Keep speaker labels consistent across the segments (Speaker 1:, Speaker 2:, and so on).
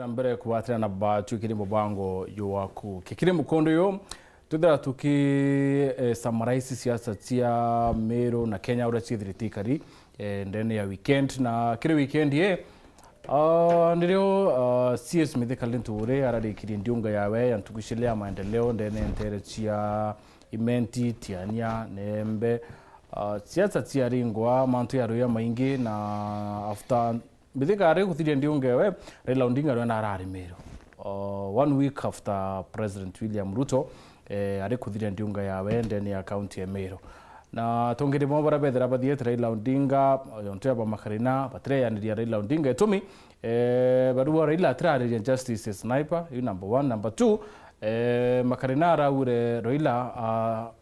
Speaker 1: Mbere kuwatira na batu kiri mubango yuwaku kikiri mukondo yo tudara tuki summarize siasa tia Meru na Kenya ura chithiritikari ndene ya weekend na kiri weekend ye ndio CS Mithika ture arari kiri ndiunga yawe yantukushilea maendeleo ndene ntere chia imenti tiania nembe siasa tia ringwa mantu ya roya maingi na after Mithika ari kuthiria ndiunga yawe Raila Odinga rwana arari Meru 1 week after President William Ruto ari kuthiria ndiunga yawe ndene ya county ya Meru na tongere mo bara bethera bathie Raila Odinga yonto aba makarina batre yaniria Raila Odinga etumi baruwa Raila atrari justice sniper you number 1 number 2 makarina araure Raila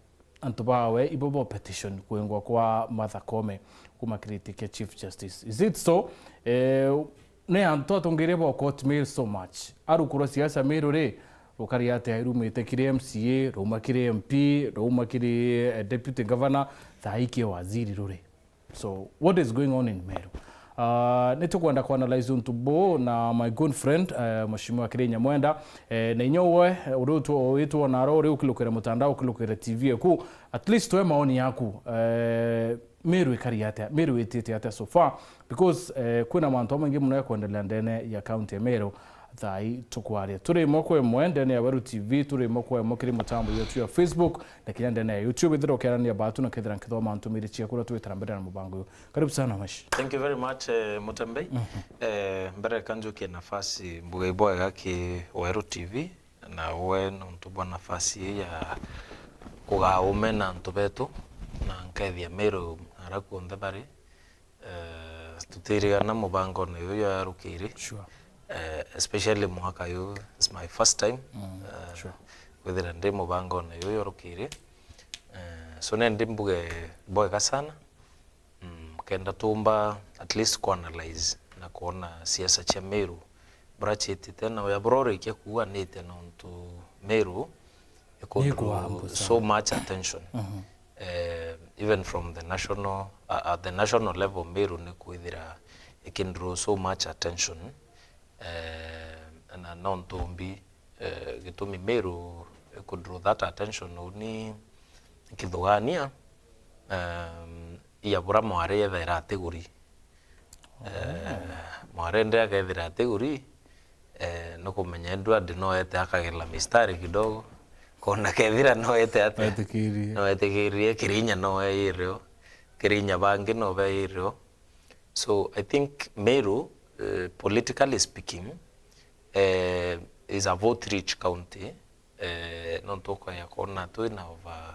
Speaker 1: antubawe ibobo petition kuengwa kwa Martha Koome kuma critique chief justice is it so ne anto tongere bo court mail so much arukuro siasa Meru re rukari ate rumite kire MCA ruma kire MP ruma kire deputy governor thaiki waziri rure so what is going on in Meru neto kwenda ku analyze untubo na my good friend mheshimiwa KIRIINYA na inyowe urutu wetu na ro ukilukira mutandao ukilukira TV ku at least we maoni yaku Meru ikariate Meru itete ate so far because kuna manto mengi mno yakuendelea ndene ya county ya Meru thai tukwaria turi moko MWENDA ne abaru TV turi moko mokiri mutambo yetu ya Facebook na kinyande na YouTube ndiro kerania batu na kethira nkitho mantu miri chia kura twitara na mubango karibu sana mashi.
Speaker 2: Thank you very much Mutembei. Mbere kanjuke nafasi mbugaiboa gaki Weru TV na we ntubwa nafasi ya kugaume na ntubetu na nkethia Meru araku ndabari tutiriga na mubango na yo ya rukiri.
Speaker 1: Sure.
Speaker 2: Especially mwaka yo it's my first time sure with the ndemo bango na yo yorokire so nende mbuge boy sana kenda tumba at least ku analyze na kuona siasa cha Meru bracheti tena ya brore ke kuwa nete na mtu Meru so much attention even from the national at the national level Meru ne kuithira ikindro so much attention and non-tombi gitumi Meru could draw that attention ni kithugania ya bura mware yethera ateguri mware ndya gethera ateguri no kumenya ndu andi no ete akagela mistari kidogo kona kethira no ete ate no etekirie KIRIINYA no eiro KIRIINYA bangi no beiro so I think Meru politically speaking is a vote-rich county. Nontoka ya kona tuina over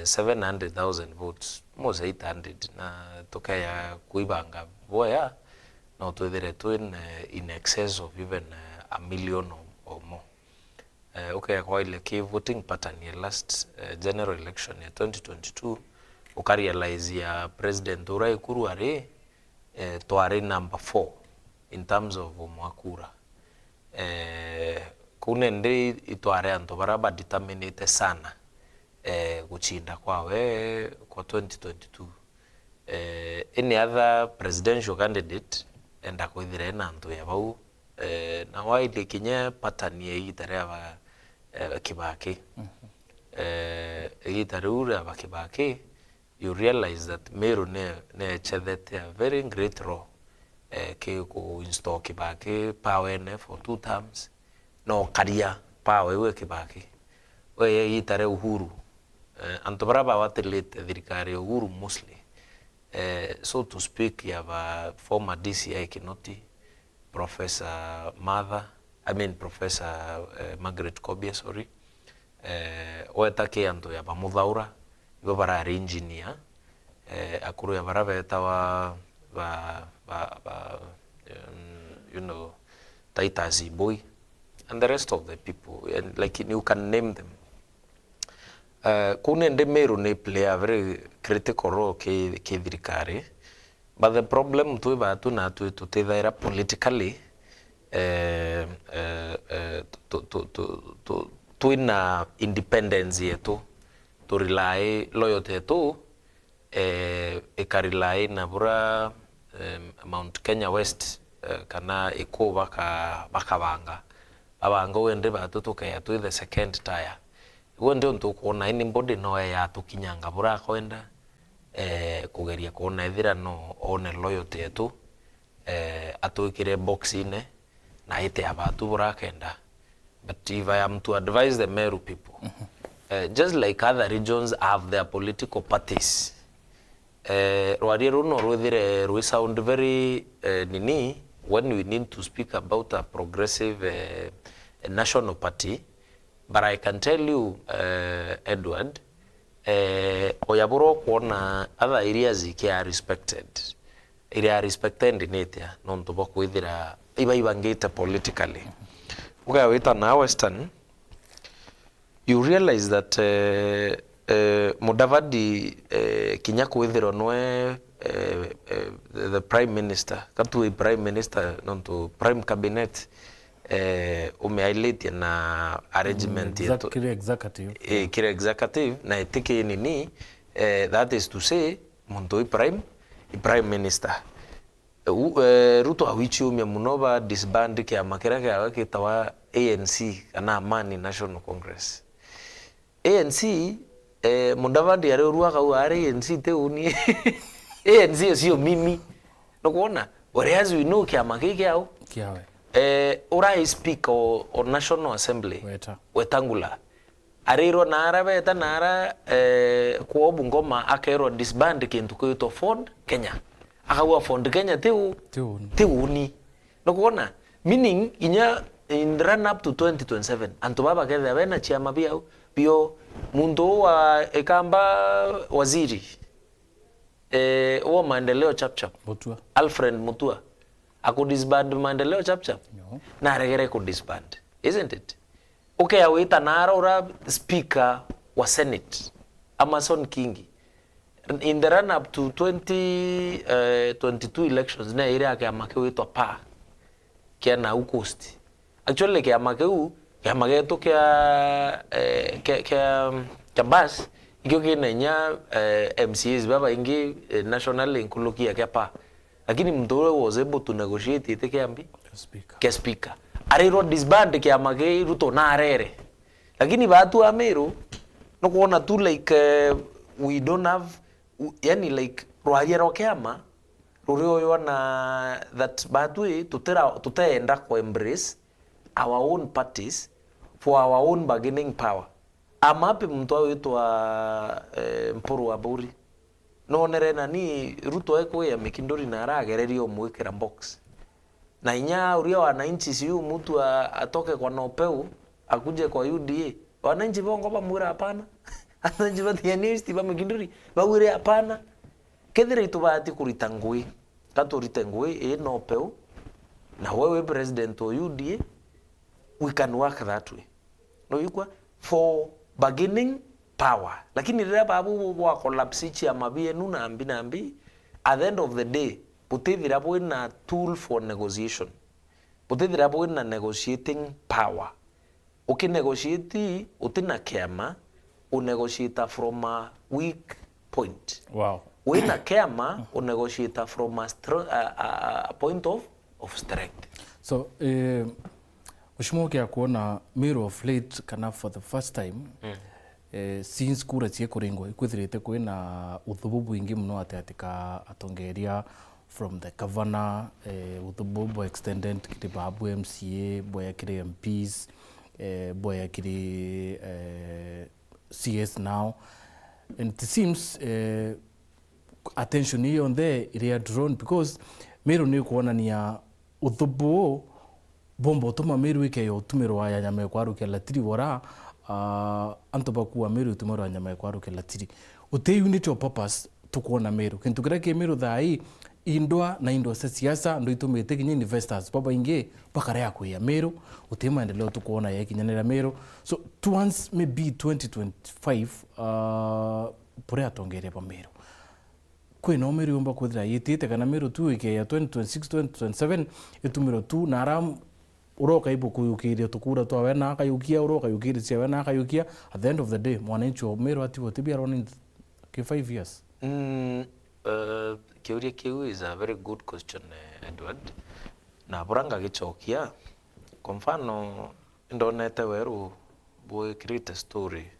Speaker 2: 700,000 votes, most 800 na toka ya kuibanga boya na tuidhere tuin in excess of even 1 million or more. Okay, ya kwa ile key voting pattern ya last general election ya 2022 ukarealize ya President Rukuu are toare number 4 in terms of mwakura kunende itware anto baraba determinate sana kuchinda kwawe kwa 2022 any other presidential candidate enda kuithira na anto ya bau na waile kinye pattern ye itare aba Kibaki itare ure aba Kibaki you realize that Meru ne chethete a very great role ke ko install Kibaki power for 2 terms no karia power we Kibaki we itare Uhuru antobaraba watelete thirikari Uhuru mostly so to speak ya former DCI Kinoti Professor Margaret Kobia sorry wetake anto ya Muthaura ibo bara engineer akuru ya bara betawa you know Taitazi boy and the rest of the people and like you can name them kunende Meru ne play a very critical role ke thirikari but the problem tu batu na tu tethaira politically to ina independence yetu to rely loyalty yetu ekarelay na bura Mount Kenya West kana iko bakabanga abanga wende batutuka ya to the second tier wende ntukuona anybody no ya tukinyanga bura kwenda kugeria kuona ithira no one loyalty yetu atwikire box ine na ite abatu bura kenda. But if I am to advise the Meru people, just like other regions have their political parties, Rwariru no Rwithire we sound very nini when we need to speak about a progressive national party. But I can tell you, Edward, oyaburo kuona other areas are respected. Area are respected in it, non to work with iba politically. Okay, wait now Western. You realize that Mudavadi Kinyaku withiro noe the prime minister, katu prime minister non to prime cabinet umeailete na arrangement yetu
Speaker 1: executive
Speaker 2: kire executive na etike nini that is to say Montoi prime minister Ruto awichi umya munova disband kia makera kia kitawa ANC kana Amani National Congress ANC Mudavadi yare ruaka uare ANC te uni ANC sio mimi nokuona whereas we know kia makeke yao
Speaker 1: kiawe
Speaker 2: ora speaker or National Assembly wetangula ariro nara beta nara kwa Bungoma akero disband kintu kito Ford Kenya akawa Ford Kenya teuni nokuona meaning inya in run up to 2027 anto baba kethe bena chiama bio mundo wa ekamba waziri o maendeleo chapchap
Speaker 1: Mutua
Speaker 2: Alfred Mutua ako disband maendeleo chapchap
Speaker 1: no.
Speaker 2: Na regere ko disband isn't it okay awita nara ora speaker wa Senate Amason Kingi in the run up to 2022 elections na area ya makewito pa kia na ukosti actually kia makeu kia mageto kia bas ikyo kinenya MCAs baba ingi national inkulukia kia pa lakini mtore was able to negotiate ite kiambi kia speaker ariro disband kia mage Ruto na arere lakini batu wa Meru no kuona tu like we don't have yani like rohariero kiama rorio yona that batu tutaenda ko embrace our own parties for our own bargaining power amapi mtu awitwa mpuru wa buri no nerena ni Ruto eko ya mikindori na aragererio mwekera box na inya uria wananchi siyo mtu atoke kwa nopeu akuje kwa UDA wananchi bongo bamwira hapana wananchi batianisti ba mikindori bawire hapana kedire itubati kurita ngui katurite ngui nopeu na wewe president wa UDA we can work that way no yukwa for bargaining power lakini rira babu wa collapse ya mabie nuna ambi at the end of the day putithira na tool for negotiation putithira na negotiating power negotiate utina kema negotiate from a weak point
Speaker 1: wow
Speaker 2: wina kema negotiate from a point of strength
Speaker 1: so ushimoke kuona Meru of late kana for the first time since kura cie kuringwa ikwithirite kwina uthububu ingi muno ateatika atongeria from the governor uthububu extended kiti babu MCA boya kiri MPs boya kiri CS now and it seems attention here on there area drawn because Meru ni kuonania uthubu bombo tuma Meru ike yo tumiro aya nyame kwaru ke latiri wora anto bakuwa Meru tumiro aya nyame kwaru ke latiri ute unit of purpose tukuona Meru kintu kira ke Meru thai indwa na indwa sa siasa ndo itumite kinyi investors baba inge bakara yako ya Meru ute maendeleo tukuona ya kinyanira Meru so once maybe 2025 pore atongere pa Meru kwino Meru yomba kuthira yitite kana Meru tu ike ya 2026 2027 itumiro tu naram uroka ibo kuyukiria tukura to wena akayukia uroka yukiri cia wena akayukia at the end of the day mwananchi wa Meru ati wotibia running ke 5 years
Speaker 2: Kiuria kiu is a very good question Edward na buranga gichokia kwa mfano ndonete weru boy create a story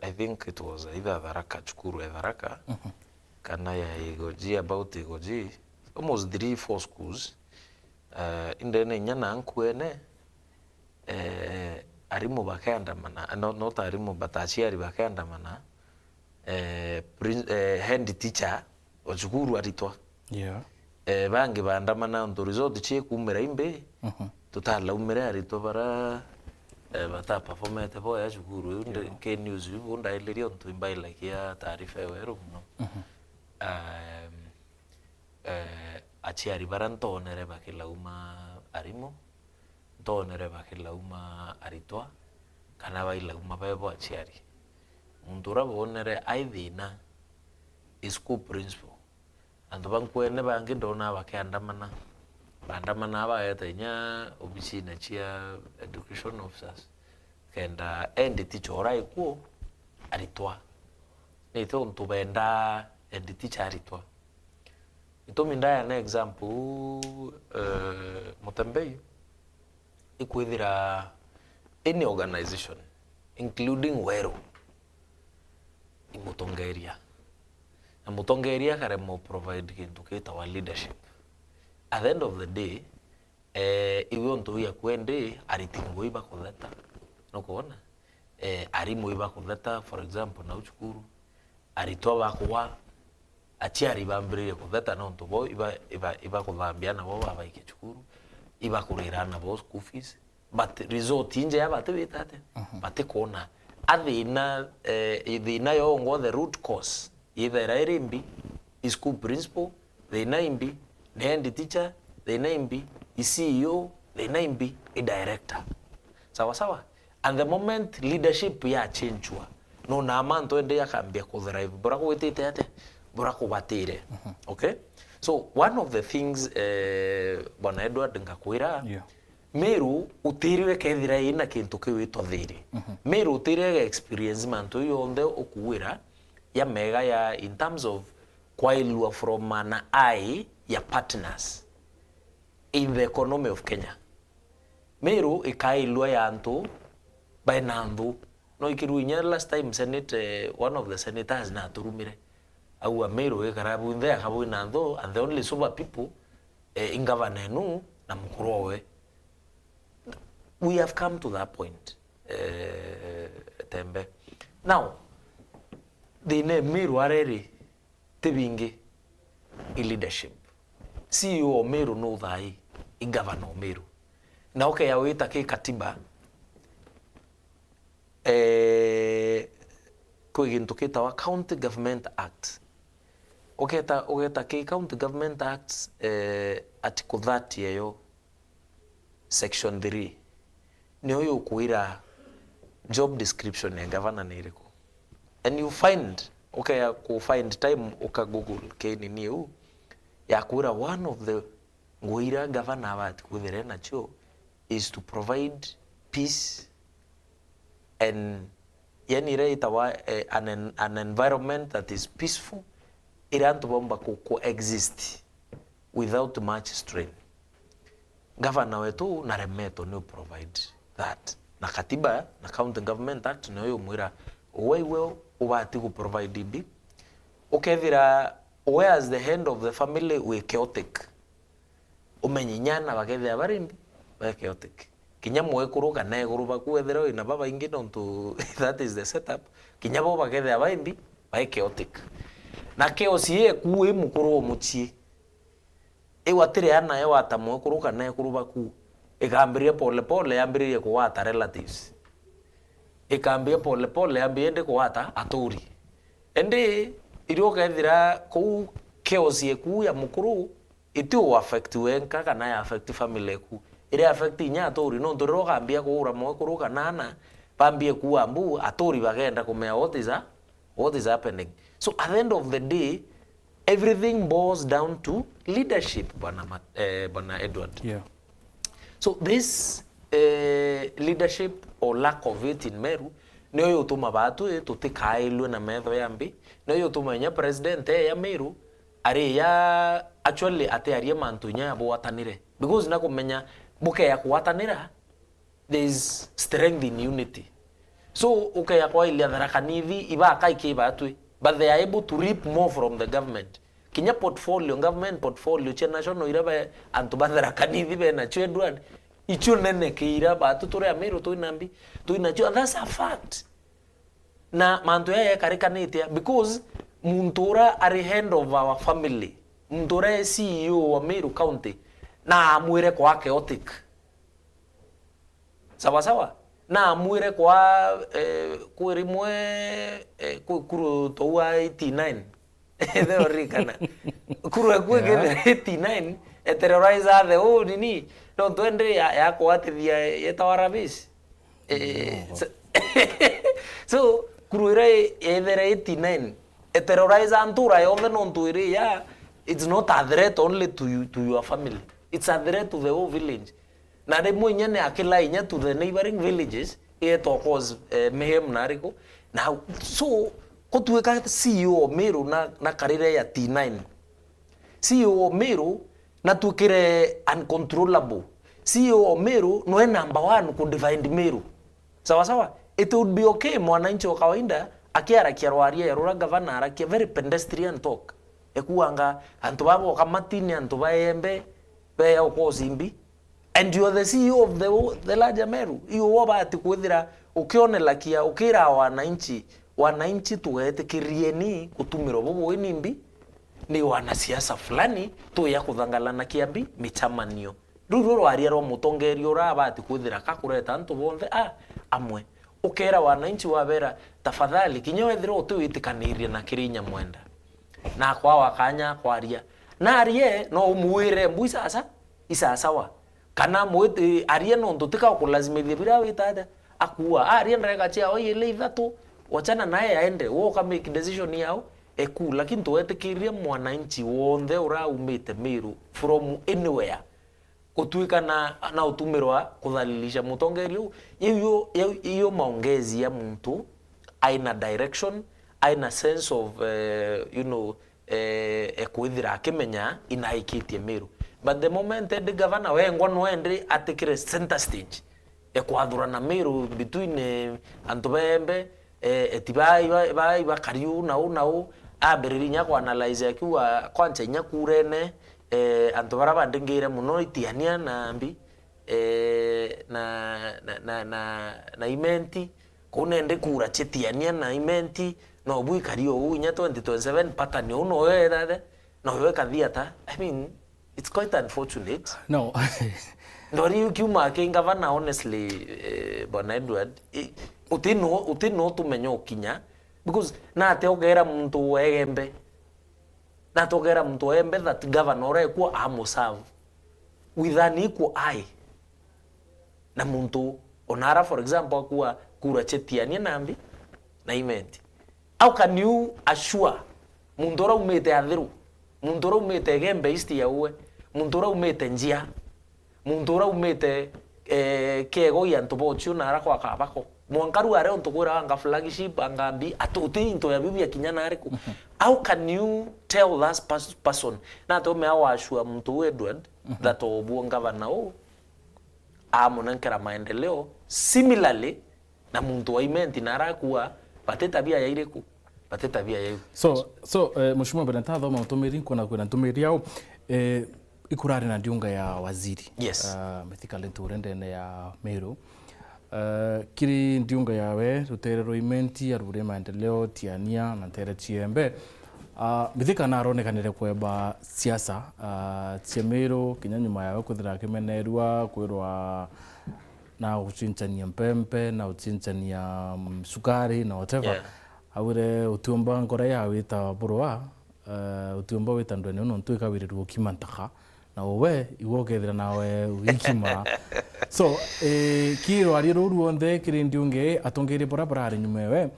Speaker 2: I think it was either Tharaka chukuru Tharaka kana ya Igoji about Igoji almost 3-4 schools indene nyana nkwene arimu bakandamana not arimu batachiari bakandamana head teacher ochukuru aritwa bangi bandamana ndo result che kumera imbe tutala umera aritwa bara bata performete bo ya chukuru ke news bunda ilerio ntu imbaila kia taarifa weru no achiari bara ntonere bakilauma arimo ntonere bakilauma aritwa kana bailauma bebo achiari mundura bonere aithina school principal andu bankwene bangi ndona bakiandamana bandamana baeta nya obisina chia education officers kenda end teacher ikuo aritwa nito ntubenda end teacher aritwa ito mindaya na example Mutembei ikwithira any organization including Weru imutongeria na mutongeria kare mo provide kintu kita wa leadership at the end of the day iwe ntu ya kwende aritingo iba kutheta no kuona arimo iba kutheta for example na uchukuru aritwa bakwa achiari bambire kutheta no ntu bo iba kuthambia na bo baba ikechukuru iba kurira na bo school fees but result inje ya bate bitate bate kona athina thina yo ngo the root cause either irimbi school principal the naimbi the head teacher the naimbi CEO the naimbi a director sawa sawa and the moment leadership ya changewa no na manto ende yakambia ku drive bora ku wetete ate bora ku batire okay so one of the things bwana Edward ngakwira Meru utiriwe kethira ina kintu kiwito thiri Meru utiriwe experience manto yonde okuwira ya mega ya in terms of kwailua from an eye ya partners in the economy of Kenya. Meru ikailua ya antu by nandu no ikiruinya last time senate one of the senators na turumire au Meru ikarabu inde akabu nandu and the only super people in governor nu na mkurowe. We have come to that point Tembe now the name Meru areri tebingi in leadership CEO Meru no thai in governor Meru na okay awita ke katiba kuigintu kita County Government Act ogeta ke County Government Act article 30 yeyo section 3 niyo kuira job description ya governor niriko and you find okay ku find time uka Google ke nini ya kuira one of the nguira governor bat kuthire nacho is to provide peace and yani reita wa an environment that is peaceful irantu bomba ku coexist without much strain. Governor wetu na remeto no provide that na katiba na County Government Act no yo mwira wewe ubati ku provide bi ukethira we as the hand of the family we chaotic umenyinyana bakethia barimbi ba chaotic kinya mwe kuruka na iguru bakwethira ina baba ingi nontu that is the setup kinya bo bakethia baimbi ba chaotic na chaos ye kuwe mukuru omuchie ewatire ana ewata mwe kuruka na iguru baku ikambirie pole pole yambirie kuwata relatives ikambia pole pole yambiende kuwata aturi ende iroka ethira ku chaos yeku ya mukuru itu affect wenka kana ya affect family ku ire affect nya aturi no ndoro kambia kuura mwe kuruka nana pambie ku ambu aturi bagenda kumea what is happening. So at the end of the day everything boils down to leadership bwana Edward. So this leadership or lack of it in Meru niyo yotuma batu tutikailwe na metho yambi niyo yotuma nya president ya Meru are ya actually ate arie mantu nya bo watanire because na kumenya buke ya kuwatanira there is strength in unity. So okay ya kwa ile dharakanivi iba akaike batwe but they are able to reap more from the government. Kinya portfolio government portfolio che national iraba antu badharakanivi be na chedwan ichu nene kira batu tore Meru to inambi to inacho, that's a fact. Na mantu ya karikanite because muntura are hand of our family. Muntura CEO wa Meru County na mwire kwa chaotic. Sawa sawa. Na mwire kwa kurimwe kuru towa 89. They orikana. Kuru kwa 89 terrorize the whole nini. No twende ya kwa tia yetawarabis. So kuruire either 89 terrorize antura yonde non tuire ya. It's not a threat only to you, to your family. It's a threat to the whole village. Na de mwenye ne akila inya to the neighboring villages it cause mayhem nariko. Now so kotuweka CEO Meru na karire ya T9. CEO Meru na tukire uncontrollable. CEO Meru no number 1 ku divide Meru. Sawa sawa. It would be okay mwananchi wa kawaida akiarakia rwaria ya rura governor arakia very pedestrian talk. Ekuanga antu babo kamatini antu baembe be okozimbi and you are the CEO of the larger Meru. Iyo waba ati kwithira ukionela kia ukira wananchi tuwete kirieni kutumiro bobo inimbi ni wanasiasa fulani tu ya kuthangalana kiambi michamanio ruro aria ro mutongerio raba ati kwithira kakureta antu bonthe amwe ukera wananchi wabera tafadhali kinyowethiro tuwitikanirie na Kiriinya Mwenda na kwa wakanya kwaria na arie no umuire mbu isasa wa kana mwete arie no ndotika kulazimithia bila witada akuwa arie ndrega chia oyele ithatu wachana naye aende wo ka make decision yao lakini tuwetikirie mwananchi wonde ura umite Meru from anywhere kutuika na utumirwa kuthalilisha mutongerio iyo maongezi ya mtu aina direction aina sense of kwithira akimenya inaikitie Meru. But the moment the governor wengwa no ende atikire center stage ekwathurana Meru between antubembe etibai ba kariu nau abirinya kwa analyze akiwa kwanza nya kurene antubara bandingire muno itiania na mbi na imenti kunende kura chetiania na imenti no bui kario unya 2027 pattern uno wewe no wewe kadhiata. I mean it's quite unfortunate.
Speaker 1: No.
Speaker 2: Ndori ukiuma kingavana honestly Bwana Edward utino tumenyo ukinya because na teogera muntu wegembe na togera muntu wembe that governor ekuwa amoserve with an equal eye na muntu onara for example kuwa kura chetiania nambi na imenti. How can you assure mundora umete adhiru mundora umete gembe isti ya uwe mundora umete njia mundora umete kego ya ntobochu na ara kwa kabako mwankaru are ontogora anga flagship anga mbi atuti into ya bibi ya kinyana ariko. How can you tell that person na to me awashua mtu Edward that obuonga banao amonankera maendeleo similarly na mtu wa imenti na ara kuwa pateta bia ya ireku pateta bia ya
Speaker 1: so mheshimiwa Benata thoma mtumiri kuna ntumiri yao ikurari na ndiunga ya waziri.
Speaker 2: Yes.
Speaker 1: Methikali turende ya Meru. Kiri ndiunga yawe ruterero imenti arure maendeleo tiania na tere chiembe. Mithika na aronekanire kweba siasa cia Meru kinya nyuma yawe kuthira kimenerua kwirwa na uchinchania mpempe na uchinchania sukari na whatever.
Speaker 2: Yeah.
Speaker 1: Awire utuomba ngora ya wita burwa utuomba wita ndone no ntuika wiriru kimantaka na we iwogethera nawe wikima. So kiro ari ruru onde kiri ndiunge atongere barabara ari nyumewe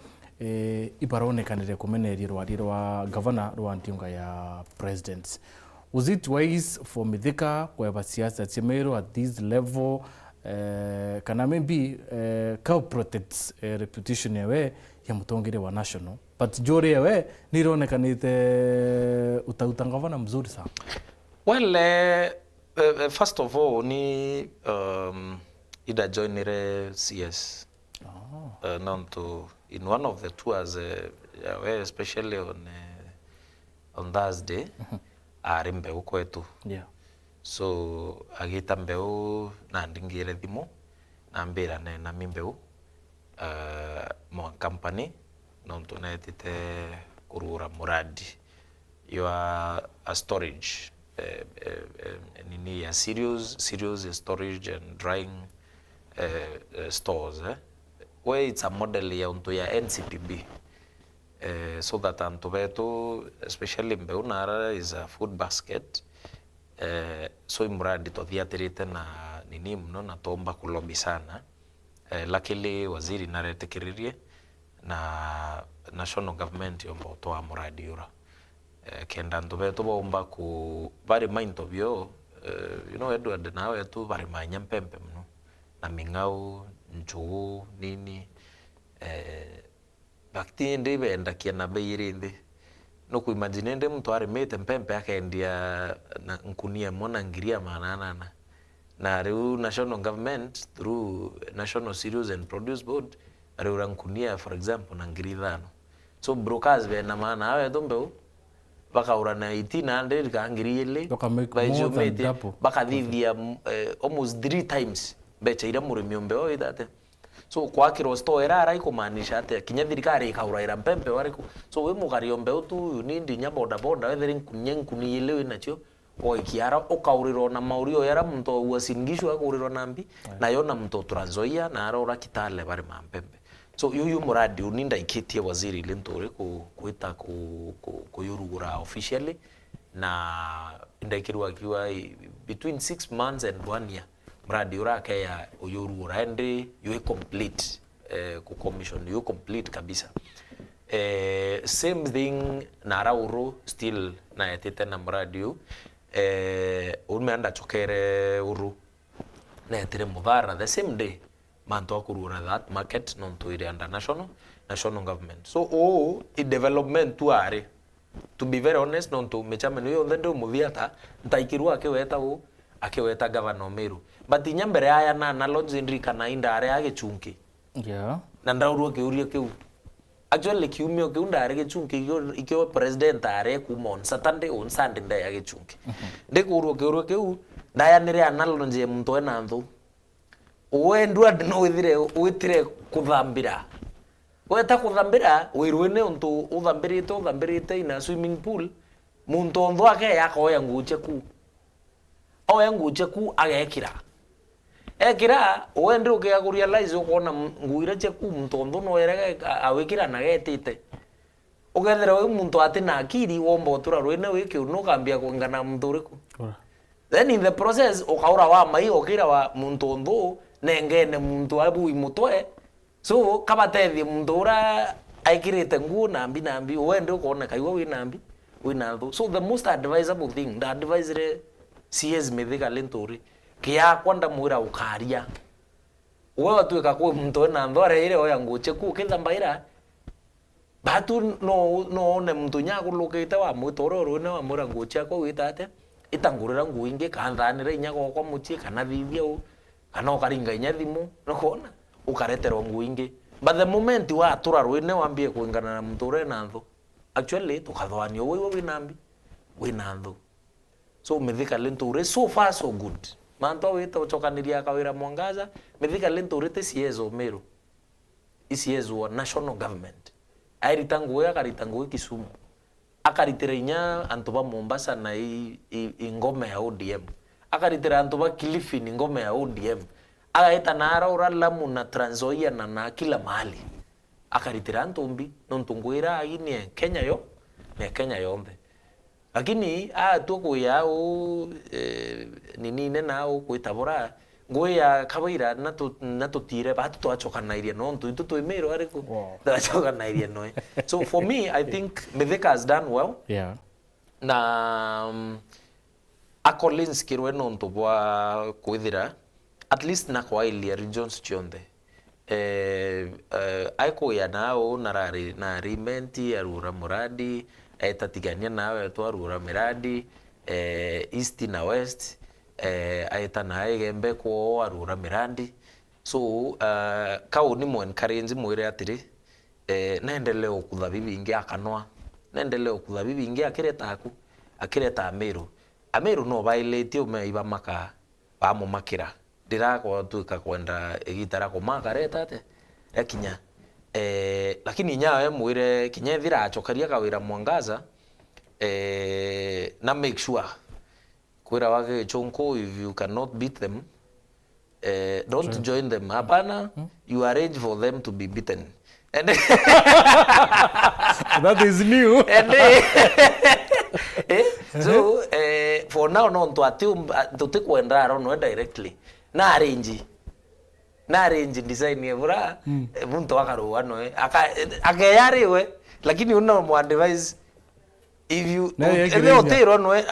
Speaker 1: ibaronekanire kumeneria rwari rwa governor rwa ndiunga ya president. Was it wise for Mithika kweba siasa cia Meru at this level kana maybe how protect reputation yawe ya mutongere wa national but jori ewe nironekanite utauta ngavana mzuri sana.
Speaker 2: Well, first of all ni ida joinire CS. In one of the tours, especially on Thursday, ari mbeu kwetu.
Speaker 1: Yeah.
Speaker 2: So agita mbeu na ndingire thimu na mbira na mimbeu mo company nontu netite kurura muradi you are a storage nini ya serious storage and drying stores where it's a model ya unto ya NCPB so that antu betu especially mbeu nara is a food basket so imuradi tothiatirite na nini mno na tomba kulobi sana luckily waziri naretikiririe na national government yombo toa muradi ura kenda ndu betu bomba ku very mind of you know Edward nawe tu very manya mpempe mno na mingau njuu nini bakti ndi benda kiana beiri ndi no ku imagine ndi mtu ari mete mpempe akaendia na nkunia mona ngiria manana na reu national government through national cereals and produce board reu rankunia for example na ngirithano so brokers be na maana awe tombe baka urana 1800 ka ngiriele baka thithia almost 3 times becha ira murimi ombe o idate so kwa kiro store era ikumanisha ate kinya thirikari ikauraira mpempe wariku so we mugari ombe tu nindi nya boda boda wetheri nkuni ile nacho o ikiara ukauriro na maurio yara mto wasingishwa akuuriro nambi na yona mto Trans Nzoia na arora Kitale bari mampembe so yuyu muradi uninda ikitie waziri lintore kuita kuyurugura officially na ndekirwa kiwa between 6 months and 1 year muradi urake ya uyurugura ende you complete ku commission you complete kabisa same thing na rauro still na yetete na muradi umeanda chokere uru na yetire mudhara the same day manto akurura that market non to ire under national government so development tu are to be very honest non to mechameno yo ndendo muthiata ntaikirwa akeweta governor Meru but inyambere aya na analogy ndrika na indare agechunki
Speaker 1: yeah
Speaker 2: na ndaurwo kiuria kiu actually kiumio kiu ndare gechunki ikyo president are kumon Saturday on Sunday ndaya agechunki ndikurwo kiuria kiu ndaya nire analogy mtu ena nthu wendwa no withire kuthambira weta kuthambira wirwene untu uthambirite ina swimming pool muntu nthu ake yakoya nguche ku agekira wende ukia ku realize ukona nguire cheku muntu nthu no yerega awikira na getite ukethera we muntu ati na akiri womba utura rwene wiki no kambia kungana muntu riku then in the process ukaura wa mai ukira wa muntu nthu nengene muntu abu imutwe so kabatethi muntu ura aikirite nguo nambi wende ukona kaiwa winathu so the most advisable thing the advisory CS methika lentori kia kwanda mwira ukaria wewe tuika kwa muntu na ndore ile oya nguche ku kithambaira batu no ne muntu nyaku lokete wa mutororo ne wa mura nguche kwa witate itangurira nguinge kanthanire inyako kwa muchi kana thithia kana ukaringa inya thimu nokona ukaretero nguinge but the moment wa atura rwene wambie kuingana na mutore na nthu actually tukathwanio wewe winanthu so methika lenture so far so good manto wita uchokaniria kawira mwangaza methika lenture te siezo Meru isiezo national government airitangu akaritangu Kisumu akaritireinya antoba Mombasa na ingome ya ODM akaritira antoba Kilifi ni ngome ya ODM agaita nara uralamu na Trans Nzoia na kila mahali akaritira antombi nontungwira agini Kenya yo ne Kenya yombe lakini tuko yao nini nao kuitabora ngoya kawaira natutire batu twachokanaire no ntu twemero ariko twachokanaire no so for me I think Methika has done well
Speaker 1: yeah
Speaker 2: na Collins kirwe no ntu bwa kuithira at least na kwa ile regions chionde aiko ya nao na arimenti arura muradi aitatigania nawe twarura miradi east na west aita nae gembe ko arura miradi so kauni mo encourage mwire atiri naendelea okutha bibingi akanwa naendelea okutha bibingi akireta Meru no violate umeiba maka bamumakira ndirago tuika kwenda egitara kumaka retate ekinya lakini nyawe mwire kinyethira achokaria kawira mwangaza na make sure kwira wake chonko if you cannot beat them don't join them hapana you arrange for them to be beaten and
Speaker 1: that is new
Speaker 2: and so for now no to kwenda no directly na arrange design yebura muntu wakaruwa no akayariwe lakini una mo advise if you otero no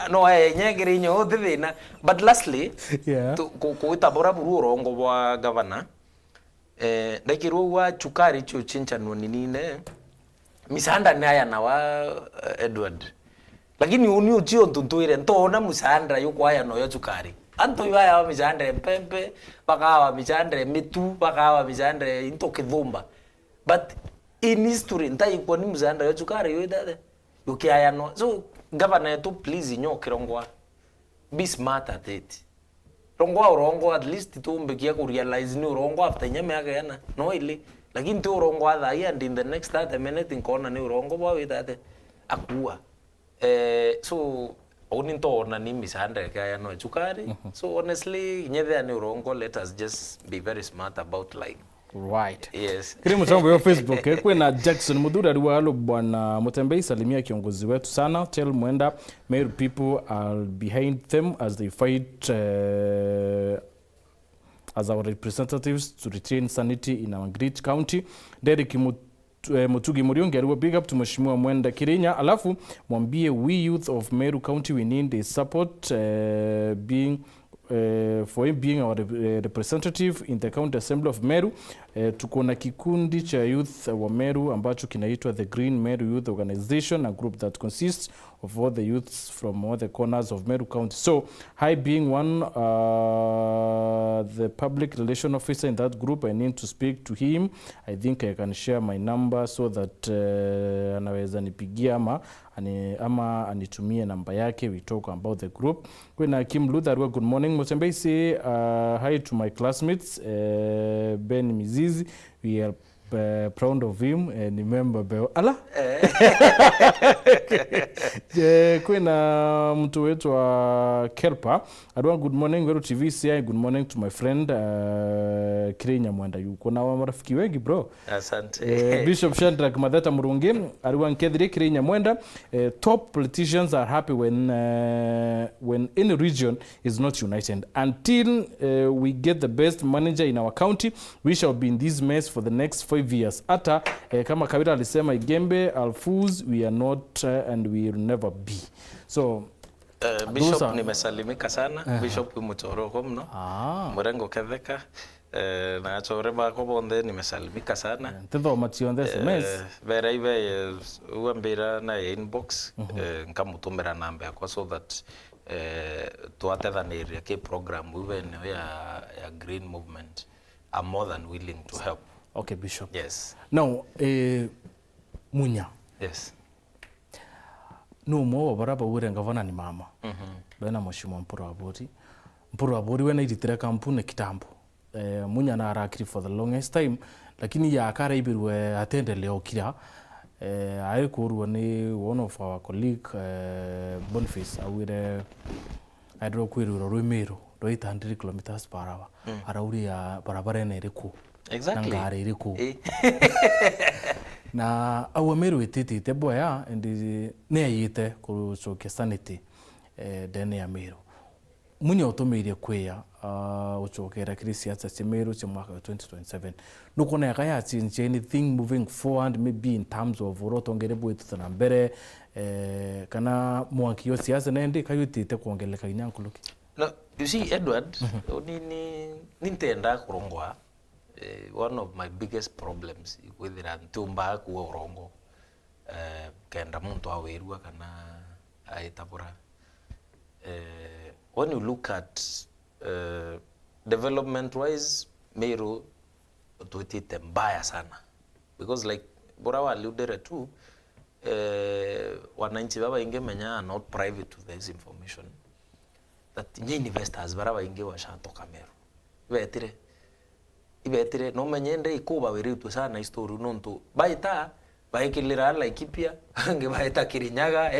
Speaker 2: nyegerenyo thina but lastly ko itabora buru rongo bwa governor ndakirwo wa chukari cho chinchanwa ninine misanda naya na wa Edward lakini uni uchio ntuntuire ntona musandra yuko aya no yo chukari anto yaya wa misandre pempe bakawa misandre mitu bakawa misandre into kidhumba but in history ntai kwa ni musandra yo chukari yo dade yuki aya no so governor to please nyo kirongwa be smart at it rongo at least to mbekia ku realize ni rongo after nyame yake yana no ile lakini tu rongo adha and in the next 30 minutes in corner ni rongo bwa witate akua so oninto na ni misandre kaya no chukari so honestly nyethe ni rongo let us just be very smart about like
Speaker 1: right
Speaker 2: yes
Speaker 1: kile mtambo wa Facebook kwena Jackson Mudura aliwalo bwana Mutembei salimia kiongozi wetu sana tell Mwenda Meru people are behind them as they fight as our representatives to retain sanity in our great county. Derek Mutugi Muriungi aliwa big up to Mheshimiwa Mwenda KIRIINYA alafu mwambie we youth of Meru County we need a support for him being our representative in the County Assembly of Meru. Tuko na kikundi cha youth wa Meru ambacho kinaitwa the Green Meru Youth Organization, a group that consists of all the youths from all the corners of Meru County. So, I being one, the public relation officer in that group, I need to speak to him. I think I can share my number so that anaweza nipigia ama anitumie namba yake. We talk about the group. Kwena Kim Luther, good morning. Mutembei say hi to my classmates, Ben Mizizi. We are proud of him and remember Beo. Ala? Kwena mtu wetu wa Kelpa. Adwa good morning Meru TV CI. Good morning to my friend KIRIINYA Mwenda. Yuko na marafiki wengi bro.
Speaker 2: Asante.
Speaker 1: Bishop Shadrack Madheta Murungi. Adwa nkethiri KIRIINYA Mwenda. Top politicians are happy when any region is not united. Until we get the best manager in our county, we shall be in this mess for the next 5 years. Ata kama Kawira alisema Igembe, Alfuz, we are not and we will never be. So
Speaker 2: Bishop nimesalimika sana. Bishop Mutoroko mno. Murengo Ketheka. Na achore bako bonde nimesalimika sana.
Speaker 1: Tendo mationde SMS.
Speaker 2: Vera ive uambira na inbox nkamutumira namba yakwa so that tuatethaniria ke program uwe ya green movement. I'm more than willing to help.
Speaker 1: Okay, Bishop.
Speaker 2: Yes.
Speaker 1: Now, Munya.
Speaker 2: Yes.
Speaker 1: No more baraba ure ngavana ni mama. Bena Mheshimiwa Mpuru Abori wena iditira kampuni kitambo. Munya na arakiri for the longest time, lakini ya akara ibirwe atende leo kira. Aikuruwa ni one of our colleague Boniface awire aidro kwiru Meru roita 100 kilometers per hour. Arauri ya barabara na Rukuu.
Speaker 2: Exactly.
Speaker 1: Nangare Rukuu. Na awa Meru ititi boya ndi ne yite ku choke sanity dene ya Meru. Munya otomeire kweya uchokera Ciaca cha Meru cha mwaka 2027. Nuko na kaya change anything moving forward maybe in terms of urotongere bwetu na mbere kana mwaki yo siasa nende kayutite kuongeleka inyankuluki.
Speaker 2: No, you see Edward, nintenda kurongwa one of my biggest problems withira ntumba kuwa urongo kenda muntu awirua kana aitabura. When you look at development wise, Meru tuitite mbaya sana, because like bora waludere tu wananchi baba inge menya not private to this information that nye investors bara inge washatoka Meru ibetire no menyende ikuba wiritu sana history nonto baita baikilira Laikipia nge baita Kirinyaga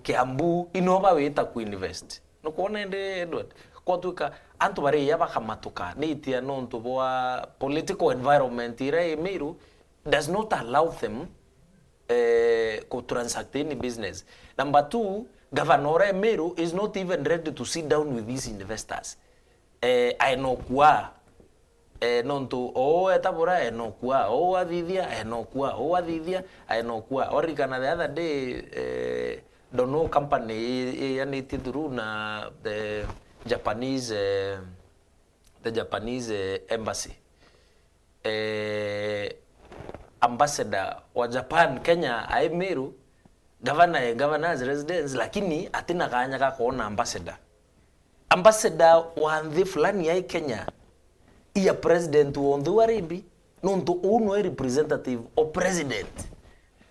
Speaker 2: Kiambu inoba wita ku invest no kuona ende Edward kwa tuka antu bare yaba kamatuka nitia nonto boa political environment ire Meru does not allow them to transact any business. Number two, Governor Meru is not even ready to sit down with these investors. I know kwa nonto etabora enokwa adithia orikana the other day don't know company yani tiduru na the Japanese embassy ambassador wa Japan Kenya Meru governor's residence, lakini atina kanya ka kuona ambassador wa nthi fulani ya Kenya iya president wa nthi warimbi nonto uno representative o president.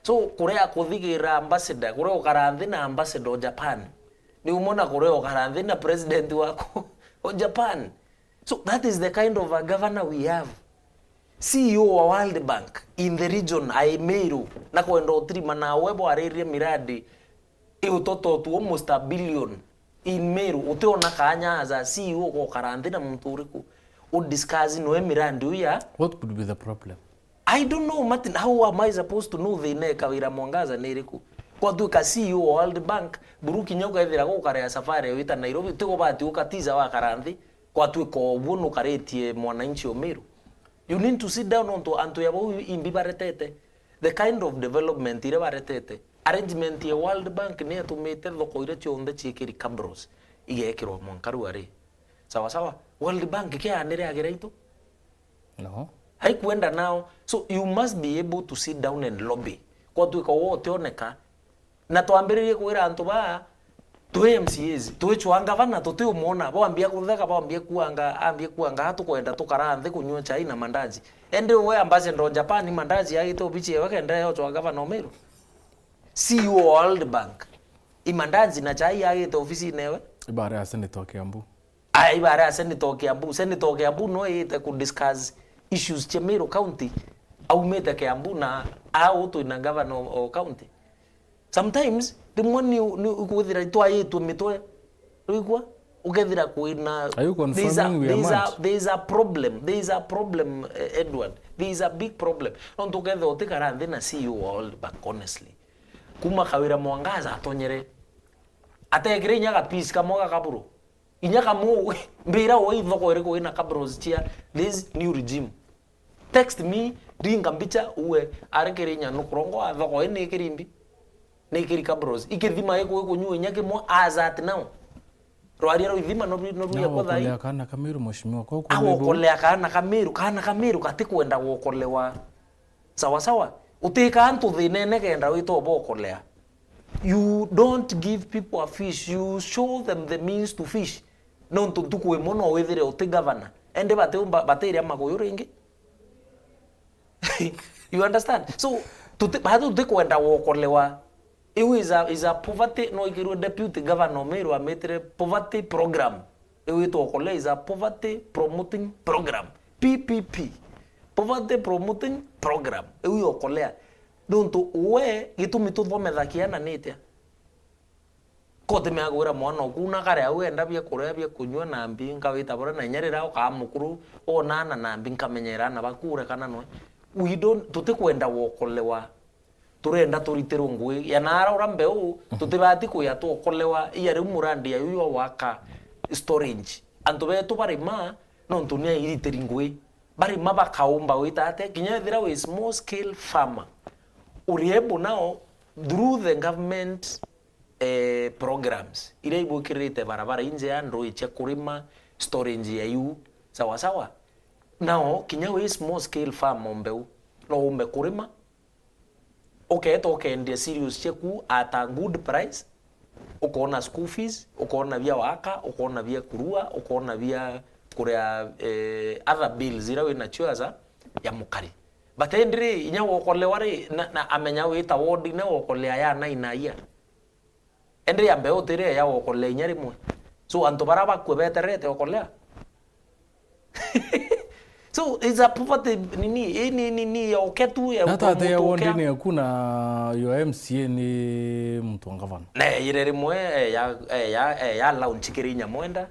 Speaker 2: So kurea kuthigira ambassador kurea ukaranthi na ambassador Japan ni umona kurea ukaranthi na president wako o Japan. So that is the kind of a governor we have. CEO wa World Bank in the region Meru na kwenda utrima na webo areria miradi utoto tu almost $1 billion in Meru uteona kanya za CEO ko karandi na mturiku u discuss no miradi uya.
Speaker 1: What could be the problem?
Speaker 2: I don't know Martin, how am I supposed to know the ne kawira mwangaza neriku kwa tu ka CEO wa World Bank buruki nyoka ethira go karea safari wita Nairobi tuko bati ukatiza wa karandi kwa tu ko bunu karetie mwananchi wa Meru. You need to sit down on to anto yabo imbi baretete the kind of development ire baretete arrangement ya World Bank ne atumete thoko ire chonde chikiri Cambros igekirwa mwankaru ari sawa World Bank ke anire agereito
Speaker 1: no
Speaker 2: haikuenda now. So you must be able to sit down and lobby kwa tu ko wote oneka na tuambiririe kuira anto ba tu MCAs tu chwanga vana tu tu muona boambia kutheka boambia kuanga hatu kwenda tukaranthi kunywa chai na mandazi ende we ambassador Japan mandazi yagito bichi wakenda yo chwanga vana Meru CEO World Bank imandazi na chai yagito ofisi newe
Speaker 1: ibara Senator Kiambu
Speaker 2: ibara Senator Kiambu no ite ku discuss issues che Meru County au meta Kiambu na au to na governor county. Sometimes the money you kuthira itwaye tu mitwe ruigwa ukethira kuina.
Speaker 1: Are you confirming we are
Speaker 2: there is a problem Edward, there is a big problem non tukethe utikara nthi na CEO World Bank honestly kuma kawira mwangaza atonyere ategire nyaga peace kamoga kaburu inyaka mu mbira oi thoko ire kuina kabros chia this new regime text me ringa mbicha uwe arekirinya nukurongo thoko ine kirimbi nekiri kabros ikithima yeko kunywa nyake mo azat now rwaria ithima no ya kodai
Speaker 1: ya kana Kameru mheshimiwa kwa
Speaker 2: kolea kana Kameru katikwenda gukolewa sawa utika antu thinene kenda wito bokolea. You don't give people a fish, you show them the means to fish. No ntutukwe mono wethire uti governor ende bateria magoyo ringi. You understand? So bado tukwenda gukolewa. It is a poverty no ikiru deputy governor Meru ametre poverty program. It is a poverty promoting program. PPP. Poverty promoting program. Ewi okolea. Donto we gitumi tuthomethakiana nitia. Kote meagura mwana okuna kare awe enda bia kurea bia kunywa na mbinga wita bora na nyerera okamukuru onana na mbinga menyerana bakure kana no. We don't tutikwenda wokolewa. Turenda turitero ngui ya nara urambeu tutibati kuya to kolewa iyare murandi ayo waka storage antobe to barima no ntunia iriteri ngui barima bakaumba witate kinya thira we small scale farmer uriebo now through the government programs ile ibukirite barabara inje andro iche kurima storage ya yu sawa Now kinya we small scale farm ombeu no umekurima okay serious cheku at a good price, ukona school fees, ukona via waka, ukona via kurua, ukona via kurea other bills ira we na chuaza ya mukari. But endri inya wokolewari na amenya wita wodi na wokolea ya na inaia. Endri ambe otere ya wokole nyari mwe. So anto baraba kwebeterete wokolea. So it's a poverty nini ya oketu ya
Speaker 1: hata ya wodi ni hakuna yo MCA ni mtu ngavana.
Speaker 2: Na irere mwe ya launch Kiriinya MWENDA.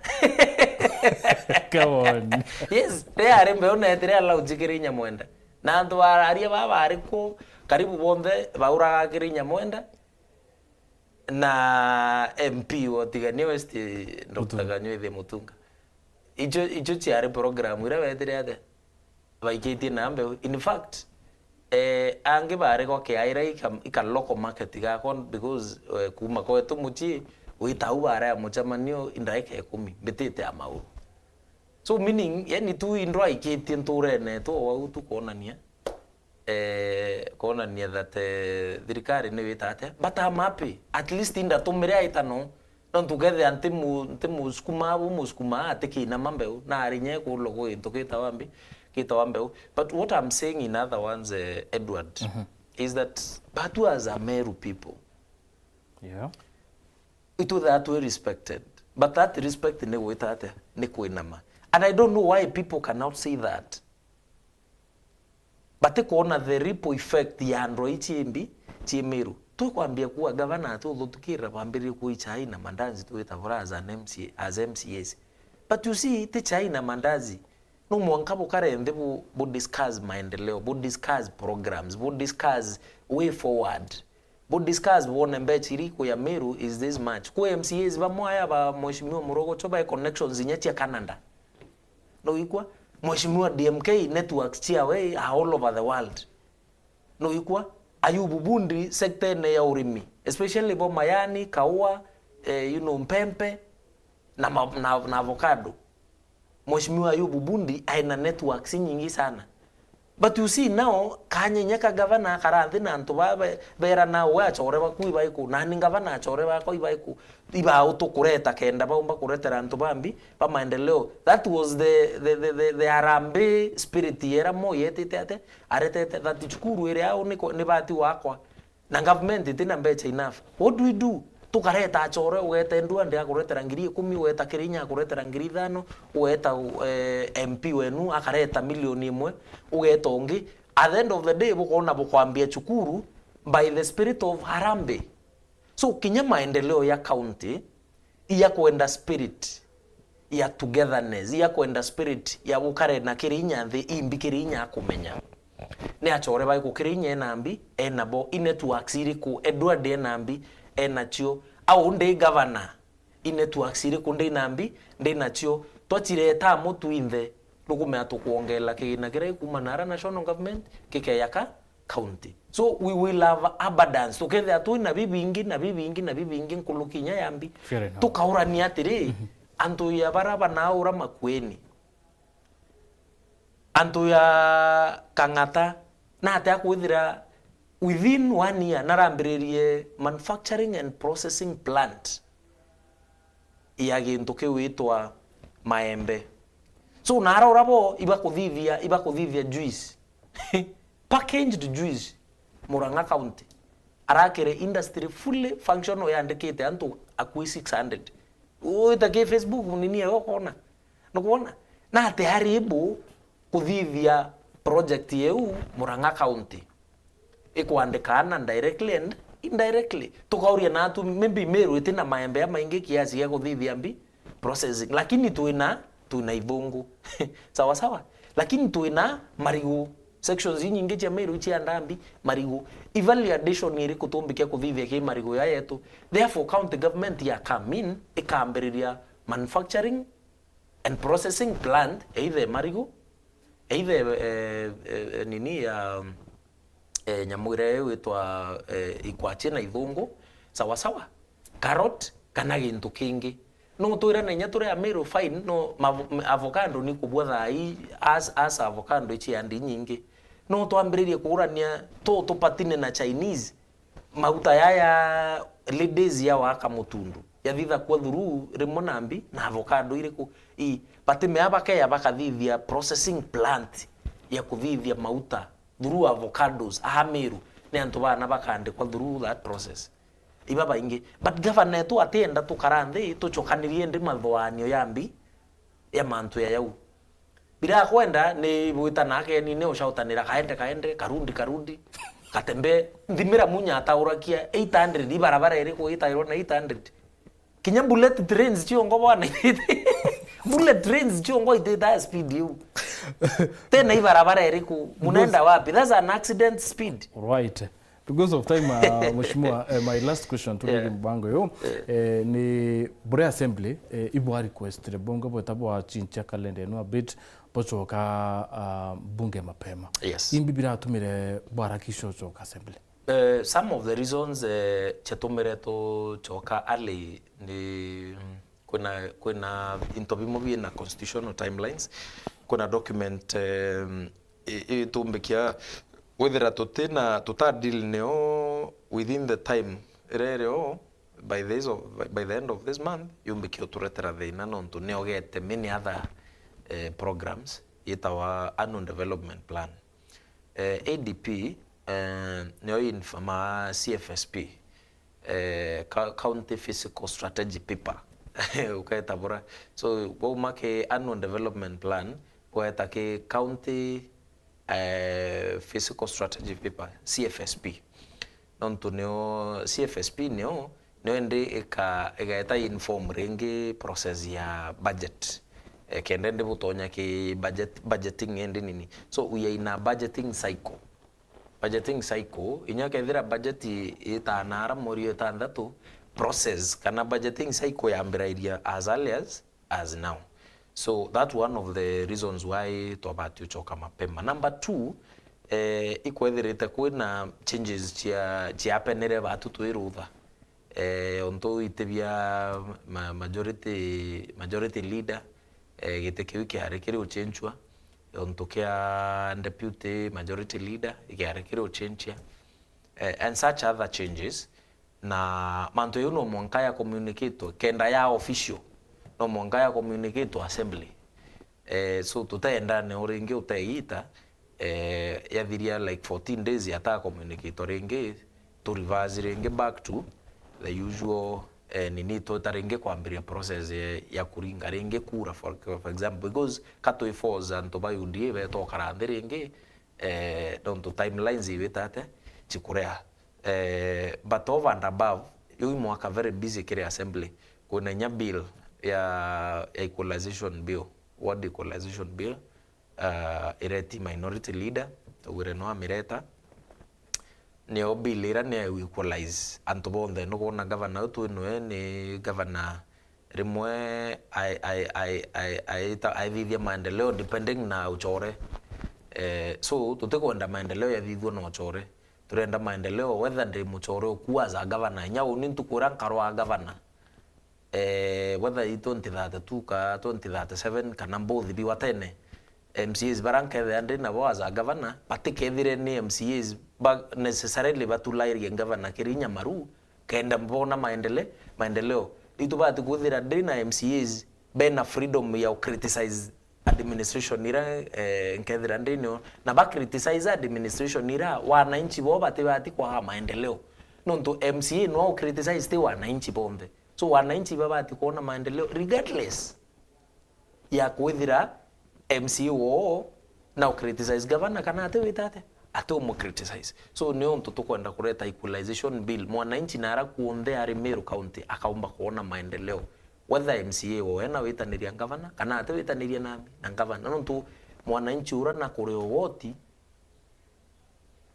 Speaker 1: Come on.
Speaker 2: Yes, they are mbeona etere launch Kiriinya MWENDA. Na antu aria baba ariko karibu bonde baura Kiriinya MWENDA na MP wotigania West Dr. Ganyuithe Mutunga. Icho chiari program ira wetere ate vaikiti nambe. In fact ange bare ko ke aira ika local market ga kon because kuma ko tumuchi uitau bara muchamanio indaike 10 betete amau. So meaning yani tu indro ikiti nture ne to wa tu konania konania that thirikari ne witate but I'm happy at least inda tumire itano non together antimu skuma ateki na mambeu na arinye ko logo intoketa wambi kita wambeu. But what I'm saying in other ones Edward is that Batu as a Meru people,
Speaker 1: yeah,
Speaker 2: it was that we respected, but that respect ne witate ne kuinama. And I don't know why people cannot say that. But kuona the ripple effect ya Android Meru. Tu kwambia kuwa governor tu thutukira kwambiri ku China mandazi tu itavura as an MCA as MCAs. But you see te China mandazi no mwankabo kare ndebu bu discuss maendeleo, bu discuss programs, bu discuss way forward. Bu discuss wone mbechiri ku ya Meru is this much. Ku MCAs ba moya ba mheshimiwa Murogo choba connections nyeti ya Canada. No ikwa mheshimiwa DMK networks chia we all over the world. No ikwa Ayubu Bundi sector ne ya urimi, especially bo mayani, kaua, mpempe na avocado. Mheshimiwa Ayubu Bundi aina networks nyingi sana. But you see now kanye nyaka governor karanthi na antu bera na wa chore ba kuiba iku na ni governor chore ba kuiba iku iba auto kureta kenda ba umba kureta antu bambi ba maendeleo. That was the Harambe spirit era mo yete tete arete that chukuru ere au ni bati wakwa na government itina mbeche enough. What do we do? Tukareta achore ueta ndua ndia kureta ngiri 10 ueta Kiriinya kureta ngiri 5 ueta MP wenu akareta milioni 1 ueta ongi at the end of the day bukona bukwambia chukuru by the spirit of Harambe. So kinya maendeleo ya county iya kuenda spirit ya togetherness iya kuenda spirit ya bukare na Kiriinya the imbi Kiriinya akumenya ne achore bai ku Kiriinya enambi enabo inetworks iri ku Edward enambi enachio au ndei governor inetworks iri ku ndei nambi ndei nachio twachireta mutu inthe rugume atukuongela kina kire kumanara national government kikeyaka county. So we will have abundance together atu na bibingi nkulukinya yambi tukaurania atiri antu ya baraba na aura makweni antu ya kangata na ata kuithira within 1 year narambirie manufacturing and processing plant ya gintu kiwitwa maembe. So nara urabo iba kuthithia juice packaged juice Murang'a County arakere industry fully functional yandikite antu akui 600 uitake Facebook nini yo kona nukuona na te haribu kuthithia project yeu Murang'a County ikuandikana directly and indirectly tukauria na atu maybe Meru itina maembe maingi kiasi ya kuthithia mbi processing lakini tuina ibungu sawa sawa lakini tuina marigu sections nyingi cia Meru cia ndambi marigu evaluation iri kutumbike kuthithia ki marigu ya yetu. Therefore county government ya come in ikambiriria manufacturing and processing plant either marigu either nini ya nyamwire witwa ikwache na ithungu sawa sawa carrot kana gintu kingi no tuira na nya turi Meru fine no avocado ni kubwa thai as avocado ichi andi nyingi no twambiririe kugurania tupatine na Chinese mauta ya ladies ya waka mutundu ya thitha kwa thuru remonambi na avocado iriku i patime abake ya bakathithia processing plant ya kuthithia mauta thuru avocados Meru ni antu bana bakande kwa thuru that process ibaba ingi but governor tu atienda tukaranthe tuchokanirie ndi mathwanio yambi ya mantu ya yau bila kwenda ni buita nake ni ne ushautanira kaende karundi katembe ndimira munya ataurakia 800 ibarabara iri ku itairo na 800 kinya bullet trains chiongo bwana bullet trains chiongo ite speed you tena ibarabara iri ku munaenda wapi? That's an accident speed,
Speaker 1: right? Because of time, Mheshimiwa, my last question to Mbango yo ni Bure Assembly ibwa request bongo botabo chincha kalende no a bit bochoka bunge mapema.
Speaker 2: Yes.
Speaker 1: Imbi bila tumire bwarakisho choka assembly.
Speaker 2: Some of the reasons chetumire to choka early ni kuna intobimo bi na constitutional timelines, kuna document itumbikia whether tuta deal neo within the time rereo by the end of this month yumbikio turetera thina nontu neogete many other programs itawa annual development plan ADP neo infama CFSP county physical strategy paper ukaeta bora so wo make annual development plan poeta ke county physical strategy paper CFSP nontu neo CFSP neo ende eka inform rengi process ya budget kende ndi butonya ki budgeting endi nini so we are in a budgeting cycle inya kethira budget itanara morio tandatu process kana budgeting cycle ya mbirairia as early as now. So that's one of the reasons why tobati uchoka mapema. Number 2, ikwethirite kwina changes chia penere batu twirutha. Onto itebia majority leader gitekiu kiarekire uchenchwa. Onto kia deputy majority leader kiarekire uchenchia. And such other changes na manto yuno mwankaya communicate kenda ya official no mwangaya communicate to assembly so tutaenda ne oringe utaita yathiria like 14 days yata communicate oringe to revise ringe back to the usual nini to taringe kwambiria process ya kuringa ringe kura for example because kato ifos and to bayundie be to karande ringe don't to timelines ibetate chikurea but over and above you mwaka very busy kire assembly kuna nya bill ya equalization bill what equalization bill ireti minority leader tugure no amireta ne obilira ne equalize antobonde no gona governor tu no ni governor rimwe I vivia maendeleo depending na uchore so tutekwenda maendeleo ya vivyo na uchore turenda maendeleo whether ndi muchore kuwa za governor nyao ni tukura karwa governor whether it 2032 ka 2037 kana both bi watene MCAs baranke the ande na was a governor patikethire ni MCAs but necessarily batulairi governor Kiriinya Meru kenda mbona maendeleo itubati kuthira ndina MCAs bena freedom ya criticize administration nira nkethira ndino na ba criticize administration nira wananchi bo bati kwa maendeleo nonto MCA no criticize te wananchi bonde so wananchi babati kuona maendeleo regardless ya kuithira MCO na criticize governor kana ate witate ate mo criticize so nio mtoto kwenda kuleta equalization bill mwananchi nara kuonde ari Meru county akaomba kuona maendeleo whether MCA wena witaniria governor kana ate witaniria na governor nonto mwananchi ura na kureo woti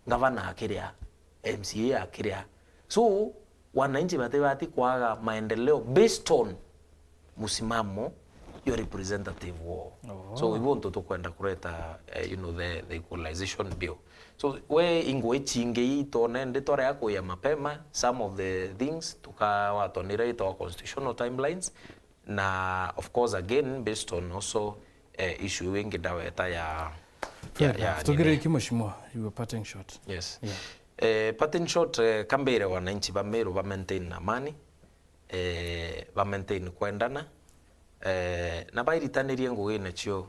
Speaker 2: governor akiria MCA akiria so wananchi bati kwaga maendeleo based on musimamo your representative war. So we want to kwenda kuleta the equalization bill. So we ingwe chinge to nende tore yako ya mapema some of the things tukawatonira ito constitutional timelines na of course again based on also issue wengi ndaweta ya
Speaker 1: tugire kimashimo you were parting shot.
Speaker 2: Yes. Yeah. Parting shot kambere wananchi ba Meru ba maintain amani, ba maintain kwendana, na bairitanirie ngugine cio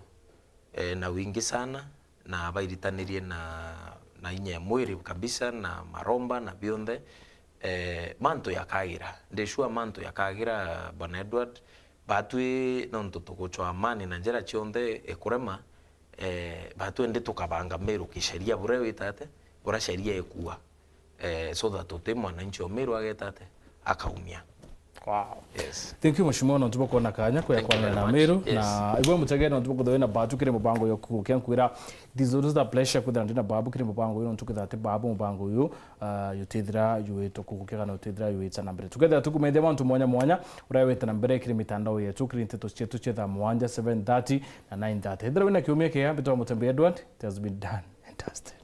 Speaker 2: na wingi sana, na bairitanirie na inya mwiri kabisa na maromba na bionde manto yakagira ndeshua manto yakagira Bwana Edward batwi nonto tugocho amani na njera chionde ekurema batwi ndi tukabanga Meru kisheria bure witate bura sheria ekuwa so that tote mwananchi wa Meru agetate akaumia.
Speaker 1: Wow.
Speaker 2: Yes.
Speaker 1: Thank you mashimo no tubo kona kanya kwa na Meru na ibwe mutegera no tubo kudwe na batu kire mubango yo kukenkwira this the pleasure kudra ndina babu kire mubango yo tukithate babu mubango yo yutithira yueto kukukega no tithira yuitsa na mbere together tukumende bantu mwanya urayeweta na mbere kire mitandao yetu kire nteto chetu chetha 7:30 na 9:30 hithira wina kiumia kia bitwa Mutembe Edward. It has been done and dusted.